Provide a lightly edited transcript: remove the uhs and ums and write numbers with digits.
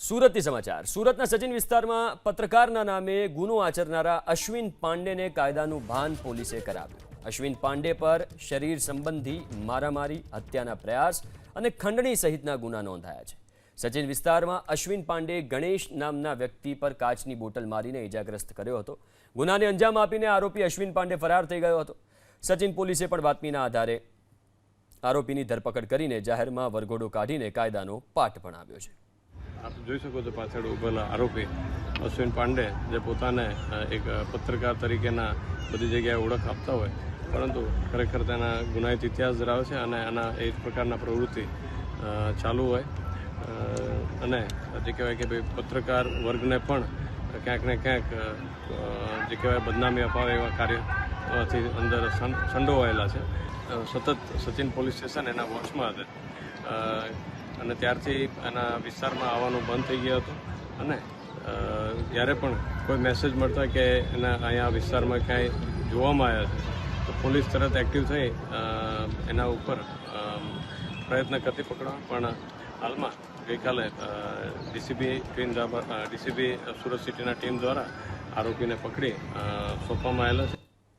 સુરતથી સમાચાર। સુરતના સચિન વિસ્તારમાં પત્રકારના નામે ગુનો આચરનારા અશ્વિન પાંડેને કાયદાનું ભાન પોલીસે કરાવ્યું। અશ્વિન પાંડે પર શરીર સંબંધી મારામારી, હત્યાના પ્રયાસ અને ખંડણી સહિતના ગુના નોંધાયા છે। સચિન વિસ્તારમાં અશ્વિન પાંડે ગણેશ નામના વ્યક્તિ પર કાચની બોટલ મારીને ઇજાગ્રસ્ત કર્યો હતો। ગુનાને અંજામ આપીને આરોપી અશ્વિન પાંડે ફરાર થઈ ગયો હતો। સચિન પોલીસે પણ બાતમીના આધારે આરોપીની ધરપકડ કરીને જાહેરમાં વરઘોડો કાઢીને કાયદાનો પાઠ ભણાવ્યો છે। आप જોઈ શકો છો પાછળ ઉભેલા આરોપી અશ્વિન પાંડે જે પોતાને એક પત્રકાર તરીકેના બધી જગ્યાએ ઓળખ આપતા હોય, પરંતુ ખરેખર તેના ગુનાહિત ઇતિહાસ ધરાવે છે અને આના એ જ પ્રકારના પ્રવૃત્તિ ચાલુ હોય અને જે કહેવાય કે ભાઈ પત્રકાર વર્ગને પણ ક્યાંક ને ક્યાંક જે કહેવાય બદનામી અપાવે એવા કાર્યથી અંદર સંડોવાયેલા છે। સતત સચિન પોલીસ સ્ટેશન એના વોચમાં હતા અને ત્યારથી એના વિસ્તારમાં આવવાનું બંધ થઈ ગયું હતું અને જ્યારે પણ કોઈ મેસેજ મળતો હોય કે એના અહીંયા વિસ્તારમાં ક્યાંય જોવામાં આવ્યા છે તો પોલીસ તરત એક્ટિવ થઈ એના ઉપર પ્રયત્ન કરતી પકડવા, પણ હાલમાં ગઈકાલે ડીસીબી સુરત સિટીના ટીમ દ્વારા આરોપીને પકડી સોંપવામાં આવેલા છે।